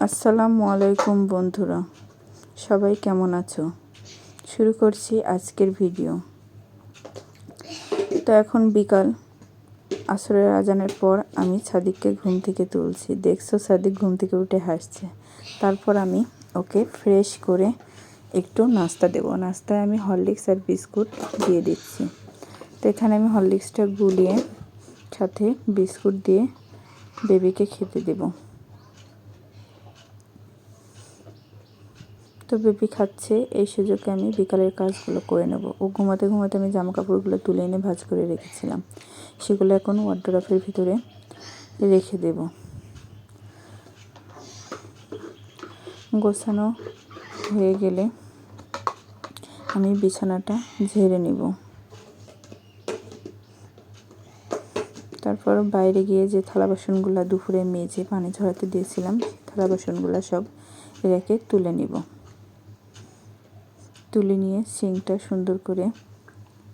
আসসালামু আলাইকুম বন্ধুরা, সবাই কেমন আছো? শুরু করছি আজকের ভিডিও। তো এখন বিকাল, আসরের আজানের পর আমি সাদিককে ঘুম থেকে তুলছি। দেখছো সাদিক ঘুম থেকে উঠে হাসছে। তারপর আমি ওকে ফ্রেশ করে একটু নাস্তা দেবো। নাস্তায় আমি হরলিক্স আর বিস্কুট দিয়ে দিচ্ছি। তো এখানে আমি হরলিক্সটা গুলিয়ে সাথে বিস্কুট দিয়ে বেবিকে খেতে দেবো। তো বেবি খাচ্ছে, এই সুযোগে আমি বিকালের কাজগুলো করে নেব। ও ঘুমাতে ঘুমাতে আমি জামা কাপড়গুলো তুলে এনে ভাঁজ করে রেখেছিলাম, সেগুলো এখন ওয়ার্ডরোবের ভিতরে রেখে দেব। গোছানো হয়ে গেলে আমি বিছানাটা ঝেড়ে নেব। তারপর বাইরে গিয়ে যে থালা বাসনগুলো দুপুরে মেজে পানি ঝরাতে দিয়েছিলাম, থালা বাসনগুলো সব রেখে তুলে নিব। তুলে নিয়ে সিঙ্কটা সুন্দর করে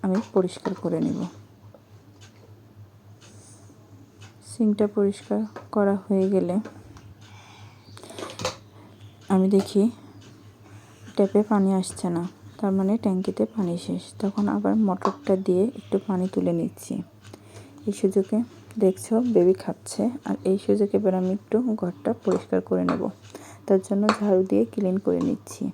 আমি পরিষ্কার করে নেব। সিঙ্কটা পরিষ্কার করা হয়ে গেলে আমি দেখি ট্যাপে পানি আসছে না, তার মানে ট্যাঙ্কিতে পানি শেষ। তখন আবার মোটরটা দিয়ে একটু পানি তুলে নিচ্ছি। এই সুযোগে দেখছো বেবি খাচ্ছে, আর এই সুযোগে এবার আমি একটু ঘরটা পরিষ্কার করে নেব। তার জন্য ঝাড়ু দিয়ে ক্লিন করে নিচ্ছি।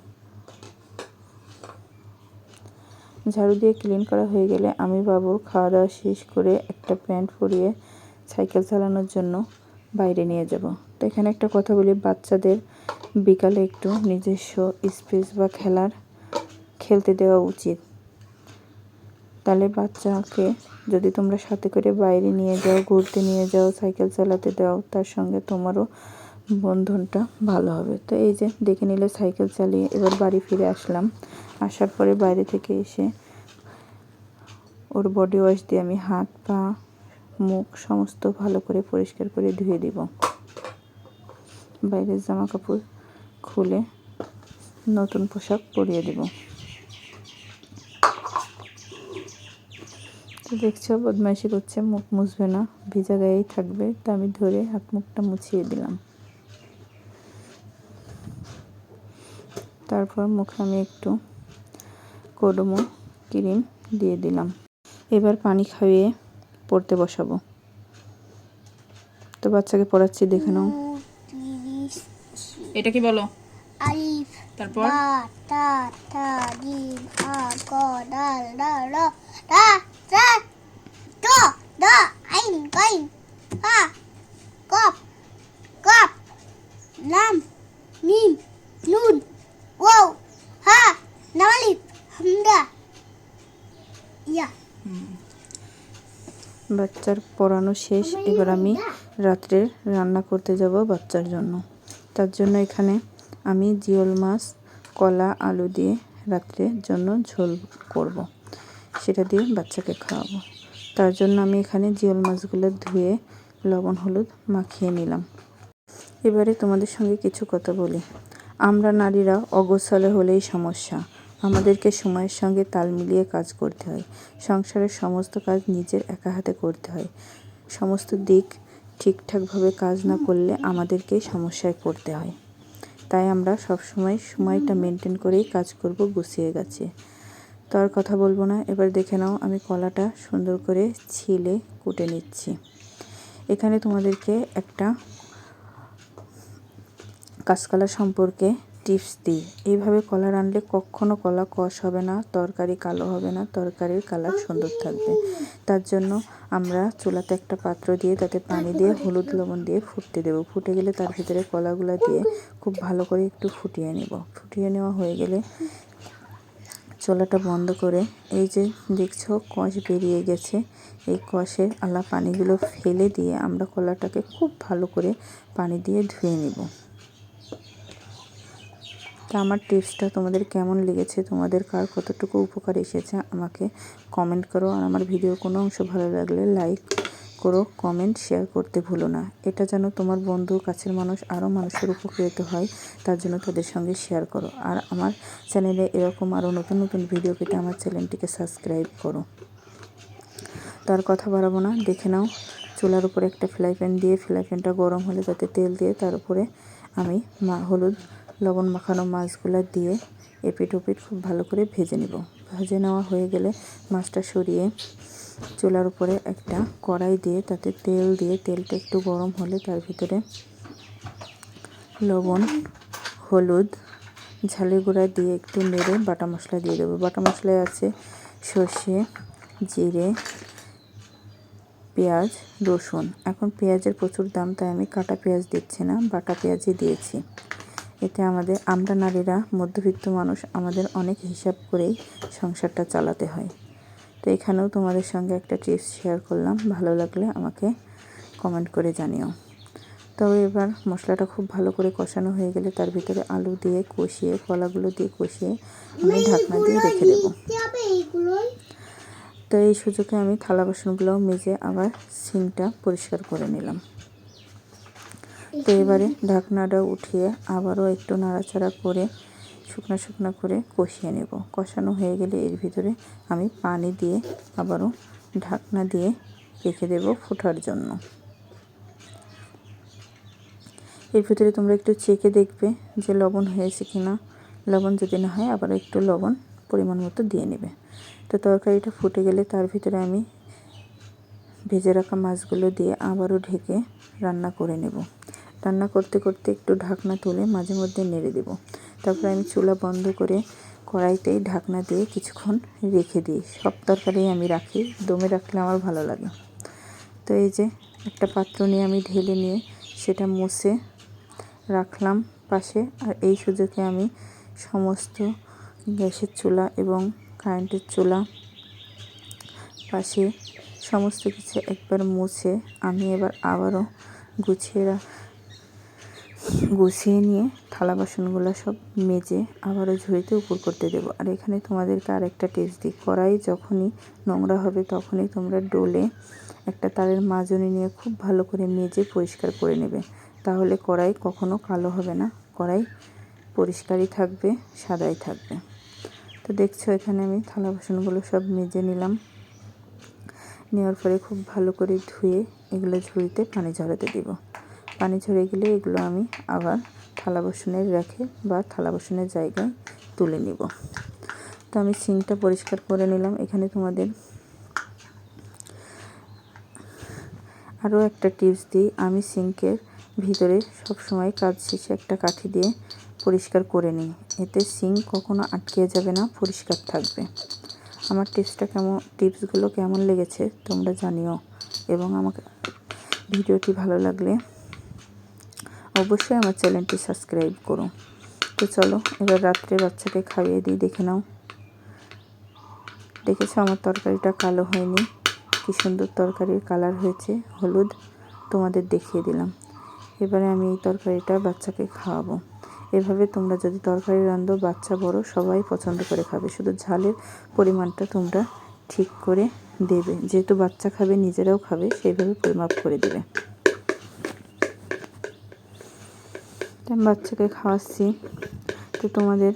ঝাড়ু দিয়ে ক্লিন করা হয়ে গেলে আমি বাবুর খাওয়া দাওয়া শেষ করে একটা প্যান্ট পরিয়ে সাইকেল চালানোর জন্য বাইরে নিয়ে যাব। তো এখানে একটা কথা বলি, বাচ্চাদের বিকালে একটু নিজস্ব স্পেস বা খেলতে দেওয়া উচিত। তাহলে বাচ্চাকে যদি তোমরা সাথে করে বাইরে নিয়ে যাও, ঘুরতে নিয়ে যাও, সাইকেল চালাতে দাও, তার সঙ্গে তোমারও বন্ধনটা ভালো হবে। তো এই যে দেখে নিলে সাইকেল চালিয়ে এবার বাড়ি ফিরে আসলাম। আসার পরে বাইরে থেকে এসে ওর বডি ওয়াশ দিয়ে আমি হাত পা মুখ সমস্ত ভালো করে পরিষ্কার করে ধুয়ে দিব। বাইরের জামা কাপড় খুলে নতুন পোশাক পরিয়ে দেব। তো দেখছো বদমাইশি করছে, মুখ মুছবে না, ভিজা গায়েই থাকবে। তা আমি ধরে হাত মুখটা মুছিয়ে দিলাম। তারপর মুখে আমি একটু কোডোমো ক্রিম দিয়ে দিলাম। এবার পানি খাইয়ে পড়তে বসাবো। তো বাচ্চাকে পড়াচ্ছি, দেখে নাও। এটা কি বলো? আলিফ, তারপর বা, তা, থা, জিম, আ, ক, দাল, দা, র, রা, রা, ট, দ, আইন, কাইন, হা, কফ, কফ, লাম, মিম, নুন, ওয়াও, হা, নালিফ, হামদা, ইয়া। বাচ্চার পড়ানো শেষ। এবার আমি রাত্রে রান্না করতে যাব বাচ্চার জন্য। তার জন্য এখানে আমি জিওল মাছ, কলা, আলু দিয়ে রাত্রের জন্য ঝোল করব। সেটা দিয়ে বাচ্চাকে খাওয়াবো। তার জন্য আমি এখানে জিওল মাছগুলো ধুয়ে লবণ হলুদ মাখিয়ে নিলাম। এবারে তোমাদের সঙ্গে কিছু কথা বলি। আমরা নারীরা অগোছালো হলেই সমস্যা। আমাদেরকে সময়ের সঙ্গে তাল মিলিয়ে কাজ করতে হয়। সংসারের সমস্ত কাজ নিজের একা হাতে করতে হয়। সমস্ত দিক ঠিকঠাকভাবে কাজ না করলে আমাদেরকেই সমস্যায় পড়তে হয়। তাই আমরা সময়টা মেনটেন করেই কাজ করব, গুছিয়ে গাছিয়ে। তো আর কথা বলবো না, এবার দেখে নাও আমি কলাটা সুন্দর করে ছিলে কুটে নিচ্ছি। এখানে তোমাদেরকে একটা কাঁচকলা সম্পর্কে টিপস দিই। এইভাবে কলা রানলে কখনো কলা কষ হবে না, তরকারি কালো হবে না, তরকারির কালার সুন্দর থাকবে। তার জন্য আমরা চুলাতে একটা পাত্র দিয়ে তাতে পানি দিয়ে হলুদ লবণ দিয়ে ফুটতে দেবো। ফুটে গেলে তার ভিতরে কলাগুলো দিয়ে খুব ভালো করে একটু ফুটিয়ে নেব। ফুটিয়ে নেওয়া হয়ে গেলে চুলাটা বন্ধ করে, এই যে দেখছো কষ বেরিয়ে গেছে, এই কষের আলা পানিগুলো ফেলে দিয়ে আমরা কলাটাকে খুব ভালো করে পানি দিয়ে ধুয়ে নেব। তা আমার টিপসটা তোমাদের কেমন লেগেছে, তোমাদের কার কতটুকু উপকার এসেছে আমাকে কমেন্ট করো। আর আমার ভিডিওর কোনো অংশ ভালো লাগলে লাইক করো, কমেন্ট শেয়ার করতে ভুলো না। এটা যেন তোমার বন্ধু, কাছের মানুষ, আরও মানুষের উপকৃত হয়, তার জন্য তাদের সঙ্গে শেয়ার করো। আর আমার চ্যানেলে এরকম আরও নতুন নতুন ভিডিও পেতে আমার চ্যানেলটিকে সাবস্ক্রাইব করো। তার কথা বাড়াবো না, দেখে নাও চুলার উপরে একটা ফ্রাই প্যান দিয়ে ফ্রাই প্যানটা গরম হলে তাতে তেল দিয়ে তার উপরে আমি হলুদ লবণ মাখানো মাছগুলো দিয়ে এপিট ওপিট খুব ভালো করে ভেজে নেব। ভেজে নেওয়া হয়ে গেলে মাছটা সরিয়ে চুলার উপরে একটা কড়াই দিয়ে তাতে তেল দিয়ে তেলটা একটু গরম হলে তার ভিতরে লবণ হলুদ ঝালের গুঁড়া দিয়ে একটু নেড়ে বাটা মশলা দিয়ে দেবো। বাটা মশলায় আছে সর্ষে জিরে পেঁয়াজ রসুন। এখন পেঁয়াজের প্রচুর দাম, তাই আমি কাটা পেঁয়াজ দিচ্ছি না, বাটা পেঁয়াজই দিয়েছি। এতে আমরা নারীরা মধ্যবিত্ত মানুষ, আমাদের অনেক হিসাব করেই সংসারটা চালাতে হয়। তো এখানেও তোমাদের সঙ্গে একটা টিপস শেয়ার করলাম, ভালো লাগলে আমাকে কমেন্ট করে জানিও। তবে এবার মশলাটা খুব ভালো করে কষানো হয়ে গেলে তার ভিতরে আলু দিয়ে কষিয়ে কলাগুলো দিয়ে কষিয়ে আমি ঢাকনা দিয়ে রেখে দেবো। তো এই সুযোগে আমি থালা বাসনগুলোও মেজে আবার সিঙ্কটা পরিষ্কার করে নিলাম। তো এবারে ঢাকনাটা উঠিয়ে আবারও একটু নাড়াচাড়া করে শুকনো করে কষিয়ে নেব। কষানো হয়ে গেলে এর ভিতরে আমি পানি দিয়ে আবারও ঢাকনা দিয়ে রেখে দেব ফোটার জন্য। এর ভিতরে তোমরা একটু চেখে দেখবে যে লবণ হয়েছে কিনা। লবণ যদি না হয় আবার একটু লবণ পরিমাণ মতো দিয়ে নেবে। তো তরকারিটা ফুটে গেলে তার ভিতরে আমি ভেজে রাখা মাছগুলো দিয়ে আবারও ঢেকে রান্না করে নেব। রান্না করতে করতে একটু ঢাকনা তুলে মাঝে মধ্যে নেড়ে দেব। তারপরে আমি চুলা বন্ধ করে কড়াইতেই ঢাকনা দিয়ে কিছুক্ষণ রেখে দিই। সব তরকারি আমি রাখি, দমে রাখলে আমার ভালো লাগে। তো এই যে একটা পাত্র নিয়ে আমি ঢেলে নিয়ে সেটা মুছে রাখলাম পাশে। আর এই সুযোগে আমি সমস্ত গ্যাসের চুলা এবং কারেন্টের চুলা পাশে সমস্ত কিছু একবার মুছে আমি এবার আবারও গুছিয়ে নিয়ে থালা বাসনগুলো সব মেজে আবারও ঝুড়িতে উপর করতে দেবো। আর এখানে তোমাদেরকে আরেকটা টিপস দিই, কড়াই যখনই নোংরা হবে তখনই তোমরা ডোলে একটা তারের মাজনি নিয়ে খুব ভালো করে মেজে পরিষ্কার করে নেবে। তাহলে কড়াই কখনো কালো হবে না, কড়াই পরিষ্কারই থাকবে, সাদাই থাকবে। তো দেখছো এখানে আমি থালা বাসনগুলো সব মেজে নিলাম। নেওয়ার পরে খুব ভালো করে ধুয়ে এগুলো ঝুড়িতে পানি ঝরাতে দিব। পানি ঝরে গেলে এগুলো আমি আবার থালা বাসনের রেখে বা থালা বাসনের জায়গায় তুলে নিব। তো আমি সিঙ্কটা পরিষ্কার করে নিলাম। এখানে তোমাদের আরও একটা টিপস দিই, আমি সিঙ্কের ভিতরে সবসময় কাজ শেষে একটা কাঠি দিয়ে পরিষ্কার করে নিই। এতে সিঙ্ক কখনো আটকে যাবে না, পরিষ্কার থাকবে। আমার টিপসগুলো কেমন লেগেছে তোমরা জানিও, এবং আমাকে ভিডিওটি ভালো লাগলে অবশ্যই আমার চ্যানেলটি সাবস্ক্রাইব করো। তো চলো এবার রাত্রে বাচ্চাকে খাইয়ে দিই। দেখে নাও, দেখেছো আমার তরকারিটা কালো হয়নি, কি সুন্দর তরকারির কালার হয়েছে, হলুদ তোমাদের দেখিয়ে দিলাম। এবারে আমি এই তরকারিটা বাচ্চাকে খাওয়াবো। এভাবে তোমরা যদি তরকারি রান্ধো, বাচ্চা বড় সবাই পছন্দ করে খাবে। শুধু ঝালের পরিমাণটা তোমরা ঠিক করে দেবে, যেহেতু বাচ্চা খাবে নিজেরাও খাবে, সেইভাবে পরিমাপ করে দেবে। আমি বাচ্চাকে খাওয়াচ্ছি। তো তোমাদের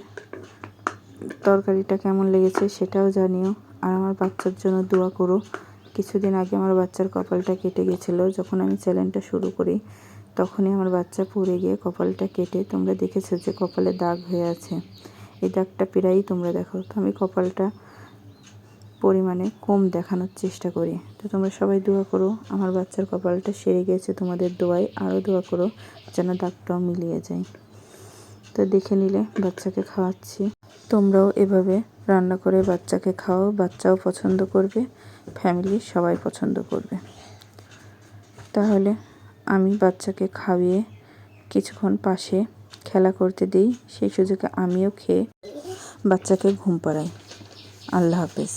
তরকারিটা কেমন লেগেছে সেটাও জানিও, আর আমার বাচ্চার জন্য দোয়া করো। কিছুদিন আগে আমার বাচ্চার কপালটা কেটে গেছিলো। যখন আমি চ্যানেলটা শুরু করি তখনই আমার বাচ্চা পড়ে গিয়ে কপালটা কেটে, তোমরা দেখেছো যে কপালে দাগ হয়ে আছে, এই দাগটা প্রায়ই তোমরা দেখো। তো আমি কপালটা পরিমাণে কম দেখানোর চেষ্টা করি। তো তোমরা সবাই দোয়া করো, আমার বাচ্চার কপালটা সেরে গেছে তোমাদের দোয়ায়। আরও দোয়া করো যেন দাগটাও মিলিয়ে যায়। তো দেখে নিলে বাচ্চাকে খাওয়াচ্ছি। তোমরাও এভাবে রান্না করে বাচ্চাকে খাও, বাচ্চাও পছন্দ করবে, ফ্যামিলির সবাই পছন্দ করবে। তাহলে আমি বাচ্চাকে খাইয়ে কিছুক্ষণ পাশে খেলা করতে দিই, সেই সুযোগে আমিও খেয়ে বাচ্চাকে ঘুম পাড়াই। আল্লাহ হাফেজ।